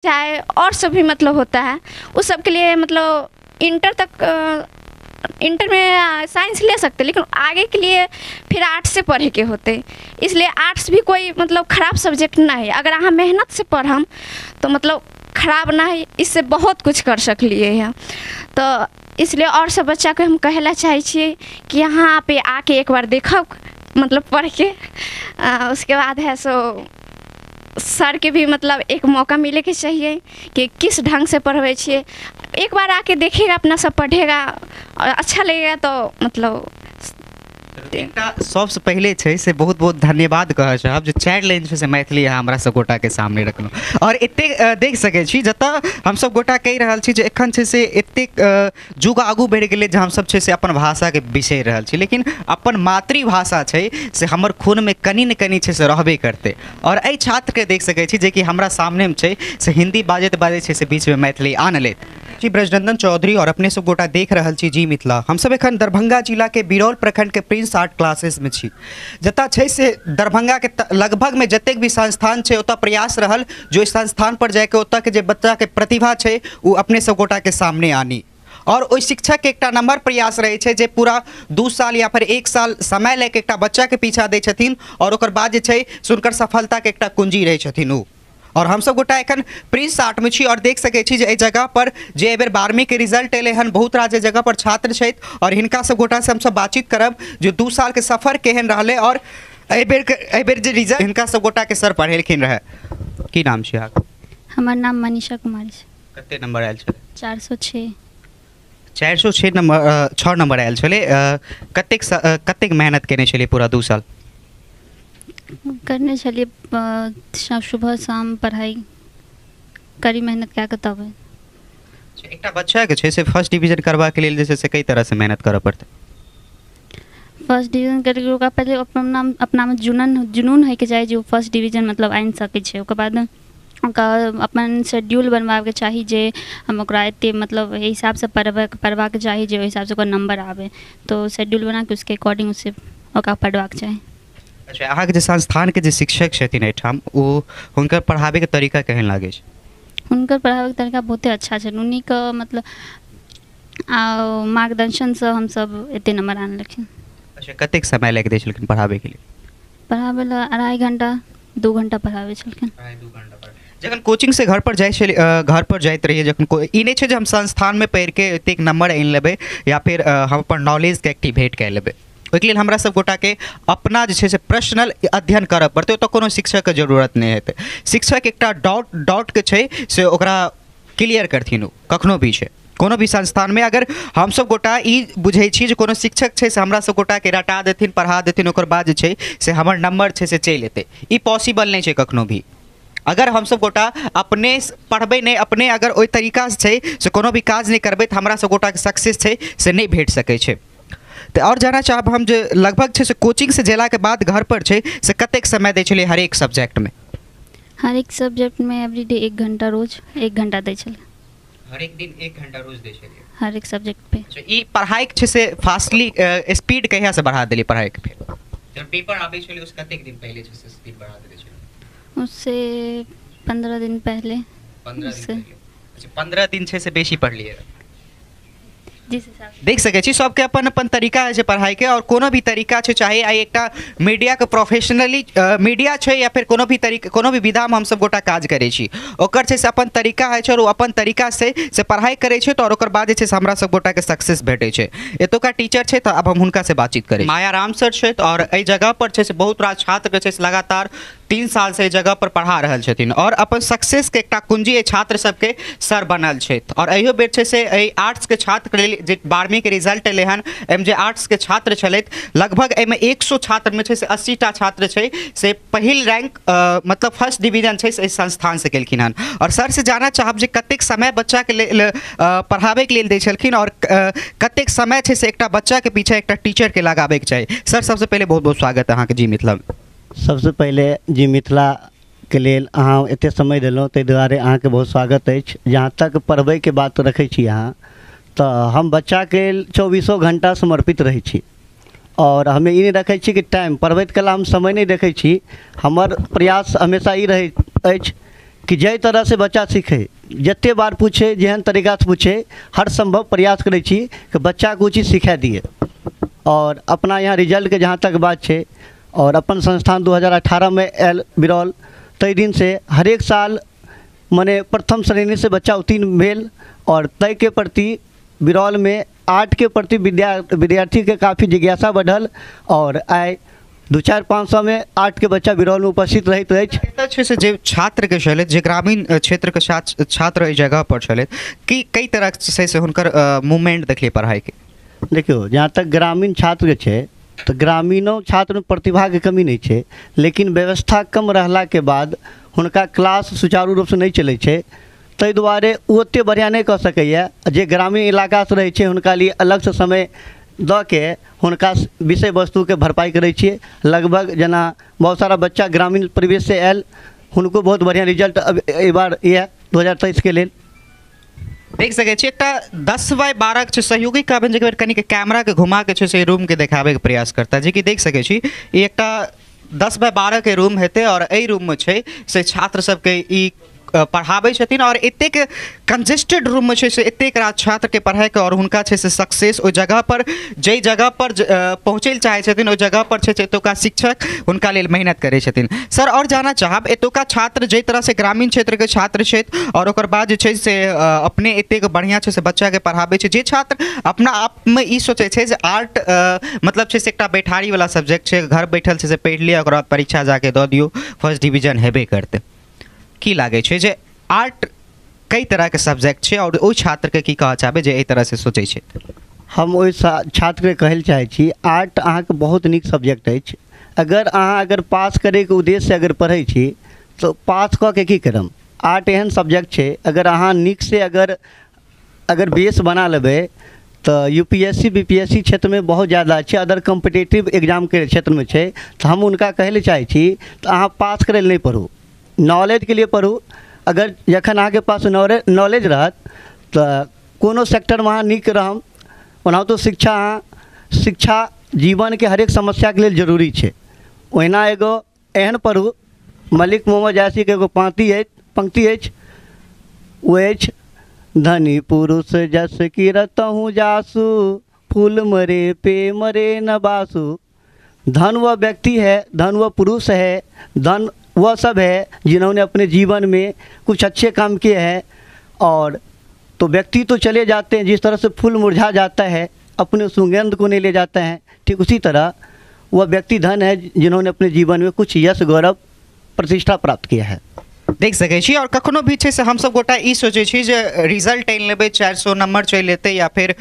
चाहे और सब भी मतलब होता है, उस सब के लिए मतलब इंटर तक इंटर में साइंस ले सकते, लेकिन आगे के लिए फिर आर्ट्स से पढ़े के होते। इसलिए आर्ट्स भी कोई मतलब ख़राब सब्जेक्ट ना है, अगर अहाँ मेहनत से पढ़म तो मतलब खराब ना है, इससे बहुत कुछ कर सकलिए हैं। तो इसलिए और सब बच्चा को हम कहला चाहे छिए कि यहाँ पे आके एक बार देखो मतलब पढ़ के, उसके बाद है सो सर के भी मतलब एक मौका मिले के चाहिए कि किस ढंग से पढ़वे छिए। एक बार आके देखेगा, अपना सब पढ़ेगा और अच्छा लगेगा तो मतलब एकटा सबसे पहले छै से बहुत बहुत धन्यवाद कहऽ चाहब जे 4 लाइन छै से मैथिली अहाँ हमरा सब गोटा के सामने रखलहुँ। और एतेक देख सकै छी जतऽ हमसब गोटा कहि रहल छी जे एखन छै से एतेक जुग आगू बढ़ि गेलै जे हमसब छै से अपन भाषाके बिसरि रहल छी, लेकिन अपन मातृभाषा छै से हमर खूनमे कनि ने कनि छै से रहबे करतै। और एहि छात्रके देख सकै छी जेकि हमरा सामनेमे छै से हिंदी बाजैत बाजैत छै से बीचमे मैथिली आन लेत जी। ब्रजनंदन चौधरी और अपने सब गोटा देख रहल छी जी मिथिला। हमसब एखन दरभंगा जिला के बिरौल प्रखंड के प्रिंस आर्ट क्लासेस में छी, जतऽ छै से दरभंगा के लगभग में जतेक भी संस्थान छै ओतऽ प्रयास रहल जो इस संस्थान पर जाके ओतऽ के जे बच्चा के प्रतिभा छै वो अपने सब गोटा के सामने आनी। और ओहि शिक्षक के एकटा नम्बर प्रयास रहे छै जे पूरा 2 साल या फिर 1 साल समय लेके एकटा बच्चा के पीछा दै छथिन और ओकर बाद जे छै से हुनकर सफलता के एकटा कुंजी रहै छथिन उ। और हम सब गोटा एखन प्रिंस आर्ट में छी और देख सकै छी जे एहि जगह पर जे एहि बेर 12वीं के रिजल्ट एलै हन, बहुत रास जगह पर छात्र छथि और हिनका सब गोटा से हमसब बातचीत करब जो 2 साल के सफर केहन रहलै और एहि बेर जे रिजल्ट हिनका सब गोटा के सर पढ़ेलखिन रहे। की नाम छै अहाँके? हमर नाम मनीषा कुमारी छै। कते नंबर आयल छलै? 406। 406 नंबर 6 नंबर आयल छलै। कतेक मेहनत केने छलियै पूरा 2 साल? करने छलिए सुबह शाम पढ़ाई करी, मेहनत क्या के तब। एकटा बच्चा के छै से फर्स्ट डिवीजन करबा के लेल जे छै से कई तरह से मेहनत करऽ पड़तै। फर्स्ट डिवीजन करके ओकरा पहले अपना में जुनून है के चाही जो फर्स्ट डिवीजन मतलब आनि सकै छै। ओकर बाद ओकरा अपन शेड्यूल बनबाके चाही जे हम ओकरा एते मतलब एहि हिसाब से पढ़बाके चाही जे ओहि हिसाब से ओकर नंबर आवे। तो शेड्यूल बना के उसके अकॉर्डिंग उसे ओकरा पढ़बाके चाही। अच्छा, अहाँके जे संस्थान के जे शिक्षक छथिन एहिठाम ओ हुनकर पढ़ाबे के तरीका केहन लागे छै? हुनकर पढ़ाबे के तरीका बहुते अच्छा छै। उन्हीं का मतलब मार्गदर्शन से हम सब एते नंबर आनलखिन। अच्छा, कतेक समय लागि दै छलखिन पढ़ाबे के लिए? पढ़ाबे ला 2.5 घंटा 2 घंटा पढ़ाबे छलखिन। 2 घंटा जखन कोचिंग से घर पर जाइत रहिए, जखन ई नहीं छै जे हम संस्थान में पढ़ि के एतेक नंबर आनि लेबै या फिर हम अपन नॉलेज के एक्टिवेट कए लेबै, ओहिके लेल हमरा सब गोटा के अपना जे छै से पर्सनल अध्ययन करऽ पड़तै। ओतऽ कोनो शिक्षक के जरूरत नहीं हेतै। शिक्षक एकटा डाउट के छै से ओकरा क्लियर करथिन ओ कखनो भी छै कोनो भी संस्थान में। अगर हम सब गोटा ई बुझै छी जे कोनो शिक्षक छै से हमरा सब गोटा के रटा देथिन पढ़ा देथिन ओकर बाद जे छै से हमर नंबर छै से चलि एतै, ई पॉसिबल नहीं छै कखनो भी। अगर हम सब गोटा अपने पढ़बै नहीं, अपने अगर ओहि तरीका से छै से कोनो भी काज नहीं करबै तऽ हमरा सब गोटा के सक्सेस छै से नहीं भेट सकै छै। तो और जानना चाहब हम जे लगभग छै से कोचिंग से जेला के बाद घर पर छै से कतेक समय दै छलिए हर एक सब्जेक्ट में? हर एक सब्जेक्ट में एवरीडे 1 घंटा रोज 1 घंटा दै छलिए। हर एक दिन 1 घंटा रोज दै छलिए हर एक सब्जेक्ट पे। अच्छा, ई पढ़ाई छै से फास्टली स्पीड कहिया से बढ़ा देलिए पढ़ाई के? फिर जब पेपर आबै छलै उस कतेक दिन पहले छै से स्पीड बढ़ा देले छलै? उससे 15 दिन पहले। 15 दिन पहले। अच्छा, 15 दिन छै से बेसी पढ़लिए? देख सकै छी सबके अपन अपन तरीका है पढ़ाई के और कोनो भी तरीका छै, चाहे आई एकटा मीडिया के प्रोफेशनली मीडिया छै या फिर कोनो भी तरीका कोनो भी विधा में हम सब गोटा काज करै छी, ओकर छै से अपन तरीका है और अपन तरीका से पढ़ाई करै छै तो और ओकर बाद जे छै से हमरा सब गोटा के सक्सेस भेटै छै। एतुका टीचर छै तो अब हम हुनका से बातचीत करै। माया राम सर छै और एहि जगह पर छै से बहुत रास छात्र के छै से लगातार 3 साल से जगह पर पढ़ा रहल छथिन और अपन सक्सेस के एकटा कुंजी छात्र सबके सर बनल छै। और एहियो बेर छै से आर्ट्स के छात्र के लेल जे 12वीं के रिजल्ट एलै हन, एम जे आर्ट्स के छात्र छलथि लगभग एहिमे 100 छात्र में छै से 80टा छात्र छै से पहिल रैंक मतलब फर्स्ट डिवीजन छै से संस्थान से केलखिन हन। और सर से जानना चाहब जे कतेक समय बच्चा के लेल पढ़ाबे के लेल दै छलखिन और कतेक समय छै से एकटा बच्चा के पीछे एकटा टीचर के लगाबे के चाही। सर सबसे पहले बहुत बहुत स्वागत है अहाँके जी मिथिला में। सबसे पहले जी मिथिला के लेल अहाँ एते समय देलहुँ ताहि दुआरे अहाँके बहुत स्वागत अछि। जहाँ तक पढ़बै के बात रखै छी अहाँ तो हम बच्चा के 24 घंटा समर्पित रहै छी और हमें ई नहीं रखै छी कि टाइम पढ़बैत कला हम समय नहीं देखै छी। हमर प्रयास हमेशा ई रहैत अछि कि जै तरह से बच्चा सीखे, जत्ते बार पूछे, जेहन तरीका से पूछे, हर संभव प्रयास करै छी कि बच्चा को चीज़ सिखा दिए। और अपना यहाँ रिजल्ट के जहाँ तक बात है, और अपन संस्थान 2018 में आयल बिरौल, तै दिन से हर एक साल मने प्रथम श्रेणी से बच्चा उत्तीर्ण भेल। और तय के प्रति बिरौल में आर्ट के प्रति विद्यार्थी के काफ़ी जिज्ञासा बढ़ल, और आइ 2-4-500 में आर्ट के बच्चा बिरौल में उपस्थित रहैत अछि। एतऽ छै से जे छात्र के छलथि, जे ग्रामीण क्षेत्र के छात्र एहि जगह पर छलथि, कि कई तरह से हुनकर मूवमेंट देखलिए पढ़ाई के। देखियो, जहाँ तक ग्रामीण छात्र के छै, तो ग्रामीणों छात्र में प्रतिभा के कमी नहीं है, लेकिन व्यवस्था कम रहला के बाद हुनका क्लास सुचारू रूप से नहीं चलै छै, ताहि दुआरे ओ ओतेक बढ़िया नहीं कह सकैए। जे ग्रामीण इलाका से रहै छै, हुनका लिए अलग से समय दऽ के हुनका विषय वस्तु के भरपाई करै छियै। लगभग जना बहुत सारा बच्चा ग्रामीण परिवेश से आयल, हुनको बहुत बढ़िया रिजल्ट अब एहि बार यऽ 2023 के लेल। देख सकै छी एकटा 10/12 के सहयोगी कहबनि जे कनि के कैमरा के घुमा के छै से रूम के देखाबे के प्रयास करता, जे कि देख सकै छी ई एकटा 10/12 के रूम हेतै, और एहि रूम में छै से छात्र सबके ई पढ़ाबै छथिन। और एतेक कंजेस्टेड रूम में छै से एतेक रात छात्र के पढ़ाई के, और हुनका छै से सक्सेस ओहि जगह पर, जै जगह पर पहुँचै लए चाहै छथिन, ओहि जगह पर छै से एतुका शिक्षक हुनका लेल मेहनत करै छथिन। सर, और जानना चाहब एतुका छात्र जै तरह से ग्रामीण क्षेत्र के छात्र छथि, और ओकर बाद जे छै से अपने एतेक बढ़िया छै से बच्चा के पढ़ाबै छै, जे छात्र अपना आप में ई सोचै छै जे आर्ट मतलब छै से एकटा बैठारी वाला सब्जेक्ट छै, घर बैठल छै से पढ़ि लिअ, ओकर बाद परीक्षा जाके दऽ दियौ, फर्स्ट डिवीजन हेबे करतै। की लागे छै जे आर्ट कई तरह के सब्जेक्ट छै, और ओहि छात्र के की कहऽ चाहबै जे एहि तरह से सोचै छै? हम ओहि छात्र के कहै चाहै छी, आर्ट अहाँके बहुत नीक सब्जेक्ट अछि। अगर पास करे के उद्देश्य से अगर पढ़ै छी, तो पास कऽ के की करम? आर्ट एहन सब्जेक्ट छै, अगर अहाँ नीक से अगर बेस बना लेबै, तो यूपीएससी बीपीएससी क्षेत्र में बहुत ज़्यादा छै, अदर कॉम्पिटिटिव एग्जाम के क्षेत्र में छै। तो हम उनका कहै लए चाहै छी, तो अहाँ पास करे नहीं पढ़ू, नॉलेज के लिए पढ़ू। अगर जखन अहाँके पास नॉलेज रहत, तो कोनो सेक्टर में अहाँ नीक रहम। ओना तो शिक्षा जीवन के हरेक समस्या के लिए जरूरी छै। ओहिना एगो एहन पढ़ू, मलिक मोहम्मद जायसी के एगो पंक्ति अछि, वो अछि, धनी पुरुष जस कीरतहु जासु, फूल मरे पे मरे न बासु। धन वह व्यक्ति है, धन वह पुरुष है, धन वह सब है जिन्होंने अपने जीवन में कुछ अच्छे काम किए हैं। और तो व्यक्ति तो चले जाते हैं, जिस तरह से फूल मुरझा जाता है, अपने सुगंध को नहीं ले जाते हैं, ठीक उसी तरह वह व्यक्ति धन है जिन्होंने अपने जीवन में कुछ यश गौरव प्रतिष्ठा प्राप्त किया है। देख सकै छी। और कखनो भी छै से हम सब गोटा ई सोचै छी जे रिजल्ट आनि लेबै, 400 नंबर चलि एतै, या फिर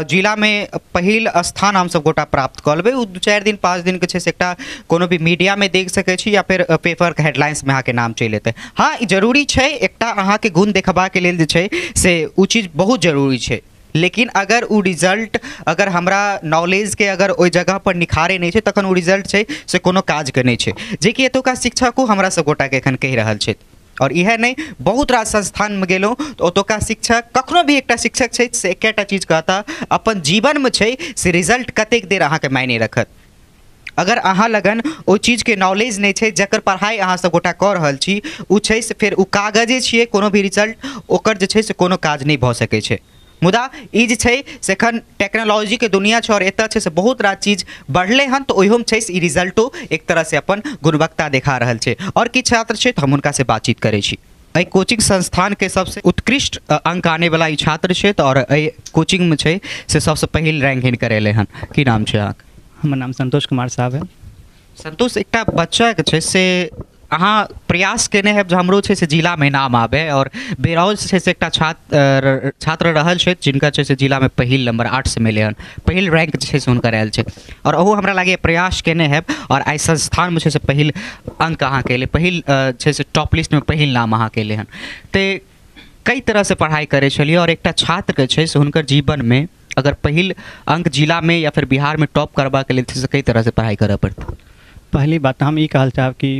जिला में पहिल स्थान हम सब गोटा प्राप्त कऽ लेबै, ओ 2-4 दिन 5 दिन के छै से एकटा कोनो भी मीडिया में देख सकै छी, या फिर पेपर के हेडलाइंस में अहाँके नाम चलि एतै। हाँ, ई जरूरी छै, एकटा अहाँके गुण देखबाके लेल जे छै से ओ चीज बहुत जरूरी छै। लेकिन अगर वो रिजल्ट अगर हमरा नॉलेज के अगर ओहि जगह पर निखारे नहीं छै, तखन वो रिजल्ट छै से कोनो काज के नहीं छै, जे कि एतुका शिक्षको हमरा सब गोटा के एखन कहि रहल छै। और यह नहीं, बहुत रास संस्थान में गेलहुँ तो ओतुका शिक्षक, कखनो भी एकटा शिक्षक छै से एकेटा चीज कहता, अपन जीवन में छै से रिजल्ट कतेक देर अहाँके मायने रखत। अगर अहाँ लगन ओ चीज के नॉलेज नहीं छै, जकर पढ़ाई अहाँ सब गोटा कऽ रहल छी, ओ छै से फिर ओ कागजे छियै, कोनो भी रिजल्ट ओकर जे छै से कोनो काज नहीं भऽ सकै छै। मुदा ई जे छै से एखन टेक्नोलॉजी के दुनिया छै, और एतऽ छै से बहुत रास चीज बढ़ले हन, तो ओहियोमे छै से ई रिजल्टो एक तरह से अपन गुणवत्ता देखा रहल छै। और किछु छात्र छै तो हम उनका से बातचीत करै छी। एहि कोचिंग संस्थान के सबसे उत्कृष्ट अंक आने वाला ई छात्र छै, और एहि कोचिंग में छै से सबसे पहिल रैंक हिनकर एलै हन। की नाम छै अहाँके? हमर नाम संतोष कुमार साहब है। संतोष, एकटा बच्चा के छै से अहाँ प्रयास केने है हमरो छै से जिला में नाम आबे, और बेरौल छै से एकटा छात्र रहल छै जिनका छै से जिला में पहिल नंबर 8 से मिले हन, पहिल रैंक छै से हुनकर आयल छै। और ओहो हमरा लागे प्रयास केने है, और आई संस्थान में छै से पहिल अंक अहाँके एलै, पहिल छै से टॉप लिस्ट में पहिल नाम अहाँके एलै हन। तो कई तरह से पढ़ाई करे छलिए, और एकटा छात्र के छै से हुनकर जीवन में अगर पहिल अंक जिला में या फिर बिहार में टॉप करबा के लिए कई तरह से पढ़ाई करऽ पड़तै। पहली बात हम ये कहल चाहब कि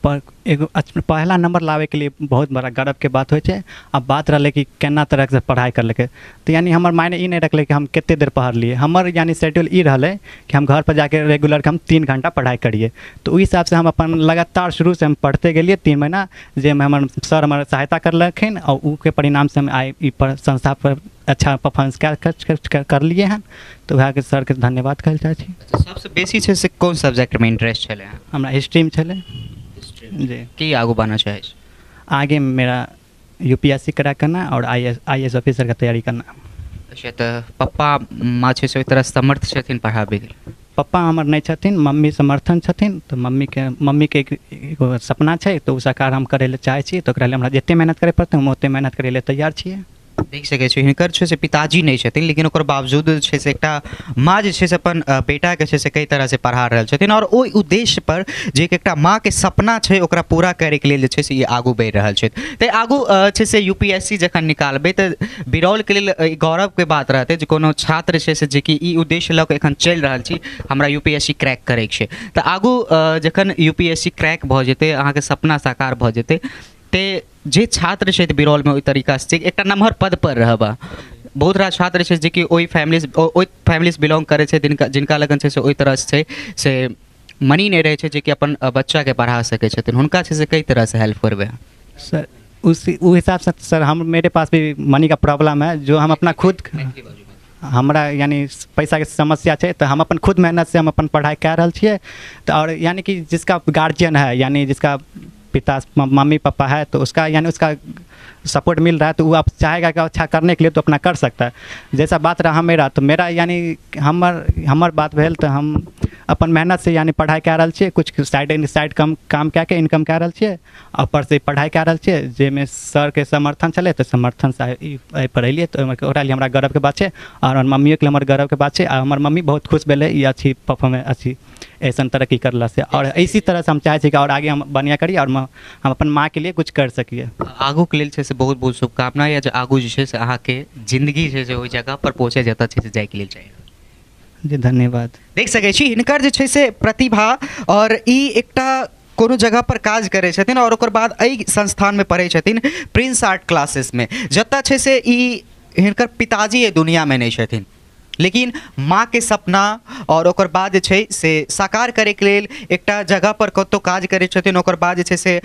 एगो पहला नंबर लावे के लिए बहुत बड़ा गर्व के बात होइ छै। अब बात रहलै कि केना तरह से पढ़ाई करलकै, तो यानी हमर मायने ई नहीं रखले कि हम कितने देर पढ़लिए। हमर यानी शेड्यूल ई रहलै कि हम घर पर जाके रेगुलर हम 3 घंटा पढ़ाई करिए। तो ओहि हिसाब से हम अपन लगातार शुरू से हम पढ़ते गेलिए 3 महीना, जेमे हमर सर हमर सहायता करलखिन और ऊ के परिणाम से हम आई ई पर संस्था पर अच्छा परफॉर्मेंस कर लिए हैं। तो वएह के सर के धन्यवाद कहल चाहै छी। सबसे बेसी छै से कोन सब्जेक्ट में इंटरेस्ट छले? हमरा हिस्ट्री में छलै जी। की आगू बनना चाहे छी? आगे मेरा यूपीएससी करा करना और आईएएस ऑफिसर का तैयारी करना। अच्छा, तो पप्पा माँ छै से ओहि तरह समर्थ छथिन पढ़ाबे के? पप्पा हमर नहीं छथिन, मम्मी समर्थन छथिन। तो मम्मी के एगो सपना छै, तो उ साकार हम करे ले चाहे छी। तो ओकरा लिए हमरा जते मेहनत करे पड़तै हम ओते मेहनत करे ले तैयार छियै। देख सकै छी हिनकर छै से पिताजी नहीं छथिन, लेकिन ओकर बावजूद छै से एकटा माँ जे छै से अपन बेटा के छै से कई तरह से पढ़ा रहल छथिन और ओहि उद्देश्य पर जे एकटा माँ के सपना छै ओकरा पूरा करे के लेल जे छै से ई आगू बढ़ि रहल छथि। तऽ आगू छै से यूपीएससी जखन निकालबै तऽ बिरौल के लेल गौरव के बात रहतै जे कोनो छात्र छै से जे कि ई उद्देश्य लऽ कऽ एखन चलि रहल छी हमरा यूपीएससी क्रैक करे के छै। तऽ आगू जखन यूपीएससी क्रैक भऽ जेतै, अहाँके सपना साकार भऽ जेतै, ते जे छात्र छथि बिरौल में ओहि तरीका से एकटा नमहर पद पर रहबा, बहुत रास छात्र छै जे कि ओहि फैमिली से बिलोंग करे छै जिनका लगन छै से ओहि तरह से से मनी नहीं रहे छै जे कि अपन बच्चा के पढ़ा सके छथिन, हुनका छै से कई तरह से हेल्प करबे? सर उस हिसाब से सर मेरे पास भी मनी का प्रॉब्लम है, जो हम अपना खुद हमरा यानी पैसा के समस्या है, तो हम अपन खुद मेहनत से हम अपन पढ़ाई कर रहे छिए। तो और यानी कि जिसका गार्जियन है, यानी जिसका पिता मम्मी पापा है, तो उसका यानी उसका सपोर्ट मिल रहा है, तो वो आप चाहेगा कि अच्छा करने के लिए तो अपना कर सकता है। जैसा बात रहा मेरा, तो मेरा यानी हमर बात भेल तो हम अपन मेहनत से यानी पढ़ाई कर रहे छिए, कुछ साइड काम कऽ के इनकम कर रहे छिए, ऊपर से पढ़ाई कर रहे छिए, जेमे सर के समर्थन चले तो समर्थन से पढ़ेलिए। तो ओकरा लिए हमरा गर्व के बात है और मम्मियों के लिए हमर गर्व के बात है। और हमर मम्मी बहुत खुश भेले ये अच्छी परफॉर्मेंस अच्छी ऐसा तरक्की करला से, और इसी तरह से हम चाहे कि और आगे हम बढ़िया करिए और हम अपन माँ के लिए कुछ कर सकिए। आगू के लेल छै से बहुत बहुत शुभकामना या जे आगू जे छै से अहाँके जिंदगी छै से ओहि जगह पर पहुँचे जतऽ छै से जाय के लेल चाहिए। जी धन्यवाद। देख सकै छी हिनकर जे छै से प्रतिभा और ई एकटा कोनो जगह पर काज करै छथिन और ओकर बाद एहि संस्थान में पढ़ै छथिन प्रिंस आर्ट क्लासेस में, जतऽ छै से ई हिनकर पिताजी एहि दुनिया में नहीं छथिन, लेकिन माँ के सपना और ओकर बाद जे छै से साकार करे के लेल एकटा जगह पर कतौ काज करै छथिन, ओकर बाद जे छै से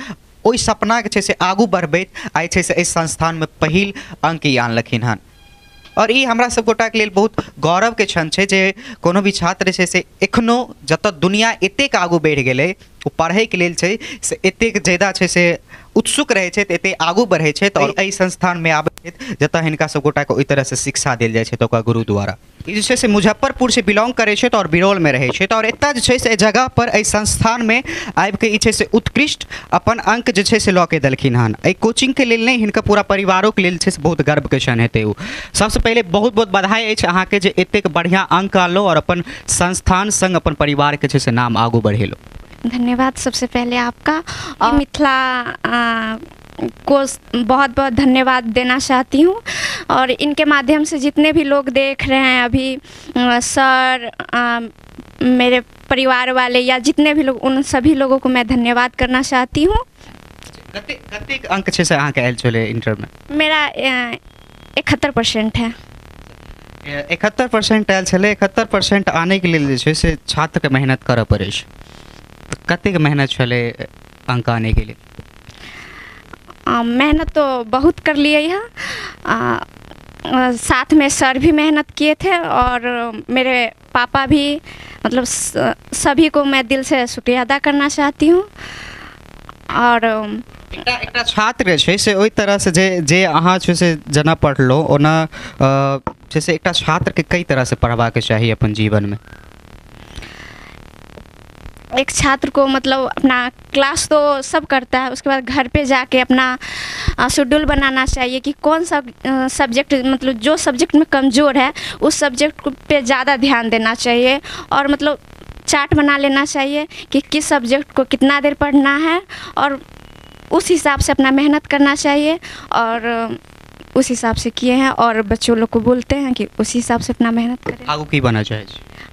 ओहि सपना के छै से आगू बढ़बैत आइ छै से एहि संस्थान में पहिल अंक ई आनलखिन हन। और ई हमरा सब गोटा के लेल बहुत गौरव के क्षण छै जे कोनो भी छात्र छै से एखनो जतऽ दुनिया एतेक आगू बढ़ि गेलै ओ पढ़ै के लेल छै से एतेक ज्यादा छै से उत्सुक रहै छै, एते आगू बढ़ै छै, और एहि संस्थान में आबै छै जतऽ हिनका सब गोटा के ओहि तरह से शिक्षा देल जाइ छै तऽ ओकर गुरु द्वारा। ई जे छै से मुजफ्फरपुर से बिलोंग करै छै और बिरौल में रहै छै, और एतऽ जे छै से जगह पर एहि संस्थान में आबि के ई छै से उत्कृष्ट अपन अंक जे छै से लऽ के देलखिन हन। एहि कोचिंग के लेल नहीं, हिनका पूरा परिवारों के लेल छै से बहुत गर्व के क्षण हेतै। ओ सबसे पहले बहुत बहुत बधाई अछि अहाँके जे एतेक बढ़िया अंक आनलहुँ और अपन संस्थान संग अपन परिवार के छै से नाम आगू बढ़ेलहुँ। धन्यवाद सबसे पहले आपका, और मिथिला को बहुत बहुत धन्यवाद देना चाहती हूँ। और इनके माध्यम से जितने भी लोग देख रहे हैं अभी, सर, मेरे परिवार वाले या जितने भी लोग, उन सभी लोगों को मैं धन्यवाद करना चाहती हूँ। कतेक अंक छै से अहाँके आयल छलै इंटर में? मेरा 71% है। 71% आयल छलै। 71% आने के लेल जे छै से छात्र के मेहनत करऽ पड़ै छै, कतेक मेहनत छलै अंक आने के लिए? मेहनत तो बहुत कर लिए है, साथ में सर भी मेहनत किए थे और मेरे पापा भी, मतलब सभी को मैं दिल से शुक्रिया अदा करना चाहती हूँ। और एकटा छात्र छै से ओहि तरह से जे अहाँ छै से जेना पढ़लहुँ ओना छै से एकटा छात्र के कई तरह से पढ़बाक चाही अपन जीवन में? एक छात्र को मतलब अपना क्लास तो सब करता है, उसके बाद घर पे जाके अपना शेड्यूल बनाना चाहिए कि कौन सा सब्जेक्ट, मतलब जो सब्जेक्ट में कमज़ोर है उस सब्जेक्ट पे ज़्यादा ध्यान देना चाहिए, और मतलब चार्ट बना लेना चाहिए कि किस सब्जेक्ट को कितना देर पढ़ना है, और उस हिसाब से अपना मेहनत करना चाहिए। और उस हिसाब से किए हैं और बच्चों लोग को बोलते हैं कि उसी हिसाब से अपना मेहनत करें। आगू की बना चाहे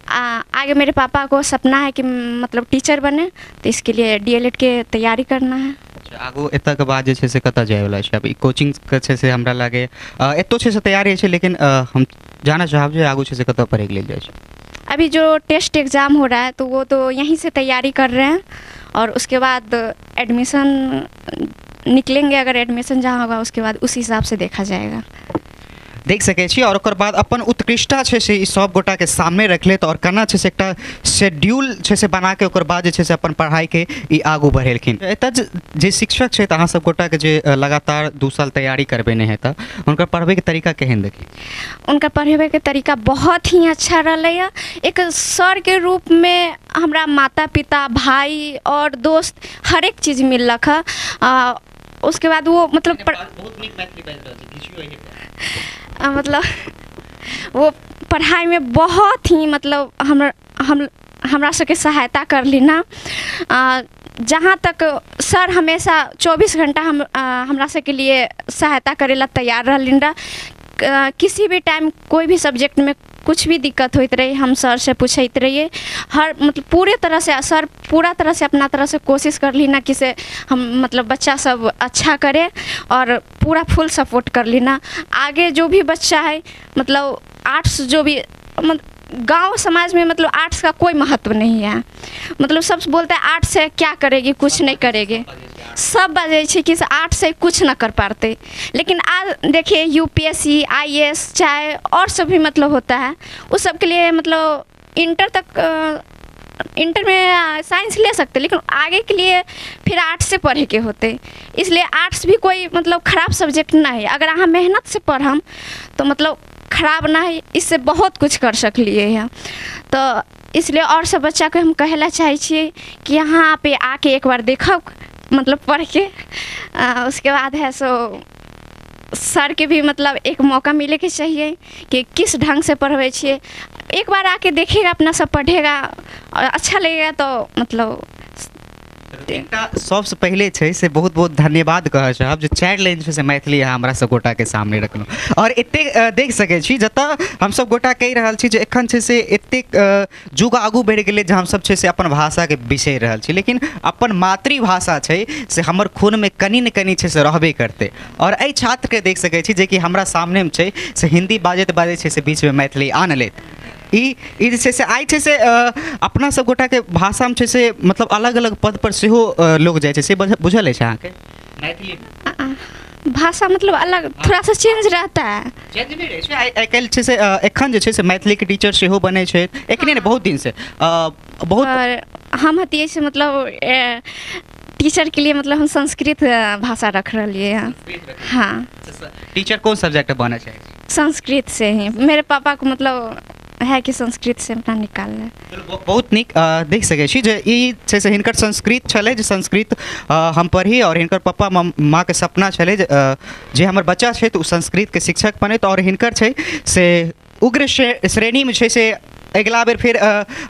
आगे मेरे पापा को सपना है कि मतलब टीचर बने, तो इसके लिए डीएलएड के तैयारी करना है। आगू एतऽ के बाद जे छै से कतऽ जाए वाला छै? अभी कोचिंग के छै से हमरा लागे एतो छै से तैयारी छै, लेकिन हम जाना चाहब जे आगू छै से कतऽ पढ़े के लेल जाए छै? अभी जो टेस्ट एग्ज़ाम हो रहा है तो वो तो यहीं से तैयारी कर रहे हैं और उसके बाद एडमिशन निकलेंगे। अगर एडमिशन जहाँ होगा उसके बाद उस हिसाब से देखा जाएगा। देख सकै छी और ओकर बाद अपन उत्कृष्टता छै से ई सब गोटा के सामने रखलेत और केना छै से एकटा शेड्यूल छै से बना के ओकर बाद जे छै से अपन पढ़ाई के ई आगू बढ़ेलखिन। एतऽ जे शिक्षक छै अहाँ सब गोटा के जे लगातार 2 साल तैयारी करबेने है तऽ हुनकर पढ़बै के तरीका केहन देखी? उनका पढ़ाबै के तरीका बहुत ही अच्छा रहलै। एक सर के रूप में हमरा माता पिता भाई और दोस्त हर एक चीज़ मिललक है। उसके बाद वो मतलब बहुत नीक मैथिली बाजि रहल छी, किछु एही मतलब वो पढ़ाई में बहुत ही मतलब हमरा सबके सहायता करली ना। जहाँ तक सर हमेशा 24 घंटा हमरा सबके लिए सहायता करेला तैयार रहलिन रहा। किसी भी टाइम कोई भी सब्जेक्ट में कुछ भी दिक्कत होती रही हम सर से पूछते रहिए। हर मतलब पूरे तरह से सर पूरा तरह से अपना तरह से कोशिश कर ली ना कि से हम मतलब बच्चा सब अच्छा करे और पूरा फुल सपोर्ट कर ली ना। आगे जो भी बच्चा है मतलब आर्ट्स जो भी गांव समाज में मतलब आर्ट्स का कोई महत्व नहीं है। मतलब सब बोलते हैं आर्ट्स से क्या करेगी, कुछ नहीं करेगी। सब बाजे छे कि आर्ट से कुछ ना कर पाते, लेकिन आज देखिए यूपीएससी आईएएस चाहे और सब भी मतलब होता है उस सब के लिए मतलब इंटर में साइंस ले सकते, लेकिन आगे के लिए फिर आर्ट्स से पढ़े के होते। इसलिए आर्ट्स भी कोई मतलब ख़राब सब्जेक्ट ना है। अगर अहाँ मेहनत से पढ़म तो मतलब ख़राब ना है, इससे बहुत कुछ कर सकलिए हैं। तो इसलिए और सब बच्चा को हम कहला चाहे छिए कि यहाँ पे आके एक बार देखो मतलब पढ़ के उसके बाद है सो सर के भी मतलब एक मौका मिले के चाहिए कि किस ढंग से पढ़वे छिए। एक बार आके देखेगा अपना सब पढ़ेगा और अच्छा लगेगा तो मतलब एकटा सबसे पहले छै से बहुत बहुत धन्यवाद कहऽ चाहब जे 4 लाइन छै से मैथिली अहाँ हमरा सब गोटा के सामने रखलहुँ। और एते देख सकै छी जतऽ हम सब गोटा कहि रहल छी जे एखन छै से एतेक जुग आगू बढ़ि गेलै जे हम सब छै से अपन भाषाके बिसरि रहल छी, लेकिन अपन मातृभाषा छै से हमर खूनमे कनि ने कनि छै से रहबे करतै। और एहि छात्रके देख सकै छी जेकि हमरा सामनेमे छै से हिंदी बाजैत बाजैत छै से बीचमे मैथिली आन लेत। ई जे छै से आइ छै से अपना सब गोटा के भाषामे छै से मतलब अलग अलग पद पर सेहो लोग जाइ छै, से बुझल अछि अहाँके? मैथिली भाषा मतलब अलग थोड़ा सा चेंज रहता है। चेंज नहीं रहै छै। आइ काल्हि छै से एखन जे छै से मैथिलीके टीचर सेहो बनै छै, एखने ने बहुत दिन से बहुत। और हम हतिये से मतलब टीचर के लिए मतलब हम संस्कृत भाषा रख रही हैं। हाँ, टीचर कौन सब्जेक्ट बना चाहिए? संस्कृत से ही। मेरे पापा को मतलब है कि संस्कृत से अपना निकालना। बहुत नीक देख सकै छी जे ई छै से हिनकर संस्कृत छलै जे संस्कृत हम पढ़ी और हिनकर पप्पा माँ के सपना छलै जे हमर बच्चा छै तऽ ओ संस्कृतके शिक्षक बनैत। और हिनकर छै से उग्र श्रेणीमे छै से अगिला बेर फिर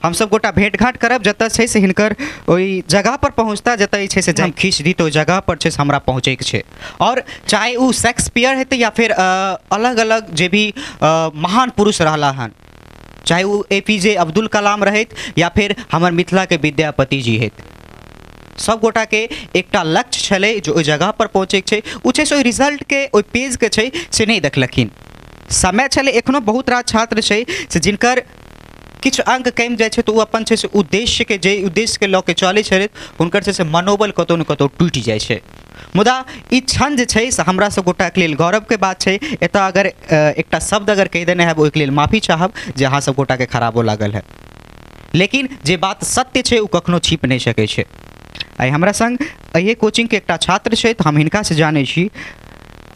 हम सब गोटा भेंट घाट करब जतऽ छै से हिनकर ओहि जगह पर पहुँचता जतऽ छै से जब खींच दी तो ओहि जगह पर छै से हमरा पहुँचैके छै। और चाहे ओ शेक्सपियर हेतै या फिर अलग अलग जे भी महान पुरुष रहला हन, चाहे वो APJ अब्दुल कलाम रहत या फिर हमर मिथिला के विद्यापति जी हेत, सब गोटा के एकटा लक्ष्य छलै जो ओहि जगह पर पहुँचे छै। ओ छै से ओहि रिजल्ट के ओहि पेज के छै से नहीं देखलखिन। समय छलै एखनो बहुत रास छात्र छै से जिनकर किछु अंक कमि जाइ छै तऽ ओ अपन छै से उद्देश्यके जे उद्देश्यके लऽ के चलै छथि हुनकर छै से मनोबल कतौ ने कतौ टूटि जाइ छै। मुदा ई क्षण जे छै से हमरा सब गोटाके लेल गौरवके बात छै। एतऽ अगर एकटा शब्द अगर कहि देने हैब ओहिके लेल माफी चाहब जे अहाँ सब गोटाके खराबो लागल है, लेकिन जे बात सत्य छै ओ कखनो छिप नहि सकै छै। आइ हमरा संग अहिए कोचिंगके एकटा छात्र छै तऽ हम हिनका से जानै छी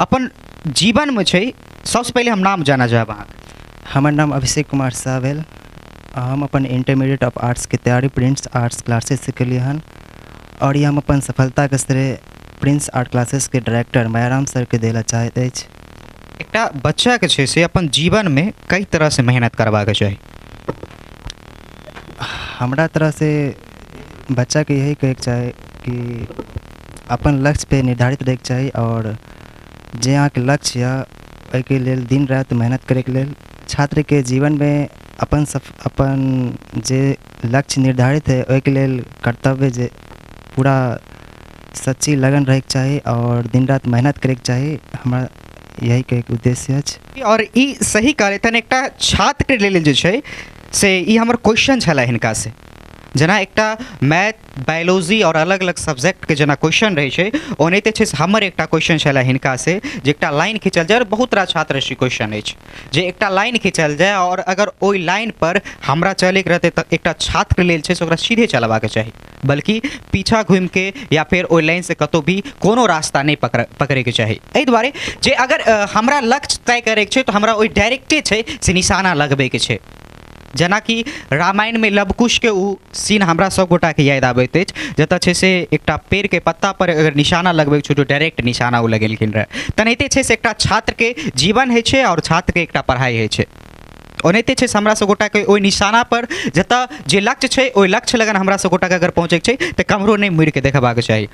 अपन जीवनमे छै। सबसे पहले हम नाम जाना चाहब अहाँके। हमर नाम अभिषेक कुमार शाह भेल। हम अपन इंटरमीडिएट ऑफ आर्ट्स के तैयारी प्रिंस आर्ट्स क्लासेस से केलिए हन और ये हम अपन सफलताके श्रेय प्रिंस आर्ट क्लासेस के डायरेक्टर मायाराम सर के देला चाहैत अछि। एकटा बच्चा के छै से अपन जीवन में कई तरह से मेहनत करबाक चाही। हमरा तरह से बच्चा के यही कहैके चाही कि अपन लक्ष्य पे निर्धारित रहैके चाही और जे अहाँके लक्ष्य या ओहिके लेल दिन रात मेहनत करैके लेल छात्र के जीवन में अपन जे लक्ष्य निर्धारित है ओहिके लेल कर्तव्य जे पूरा सच्ची लगन रहैके चाही और दिन रात मेहनत करैके चाही। हमरा यही के एक उद्देश्य अछि। और ई सही कहले तन एकटा छात्र के लेल जे छै से ई हमर क्वेश्चन छला हिनका से, जेना एकटा मैथ बायोलॉजी और अलग अलग सब्जेक्ट के जेना क्वेश्चन रहे छै ओनाहिते छै हमर एकटा क्वेश्चन छला हिनका से जे एकटा लाइन खिंचल जाय। और बहुत रास छात्र से क्वेश्चन अछि जे एकटा लाइन खिंचल जाय और अगर ओहि लाइन पर हमरा चले के रहते त एकटा छात्र के लेल छै से ओकरा सीधे चलबाक चाही, बल्कि पीछा घूम के या फिर ओहि लाइन से कतौ भी कोनो रास्ता नहीं पकड़े के चाही। एहि दुआरे जे अगर हमरा लक्ष्य तय करे के छै तो हमरा ओहि डायरेक्टे छै से निशाना लगबे के छै। जेना कि रामायण में लवकुश के उ सीन हमरा सब गोटा के याद आबैत अछि जतऽ छै से एकटा पेड़ के पत्ता पर अगर निशाना लगबै छै तो डायरेक्ट निशाना उ लगेलखिन रहे। तनाहिते छै से एकटा छात्र के जीवन होइ छै और छात्र के एकटा पढ़ाई होइ छै। ओनाहिते छै हमरा सब गोटा के ओहि निशाना पर जतऽ जे लक्ष्य छै ओहि लक्ष्य लगन हमरा सब गोटा के अगर पहुँचे के छै तऽ कमरो नहीं मुड़ के देखबाक चाही।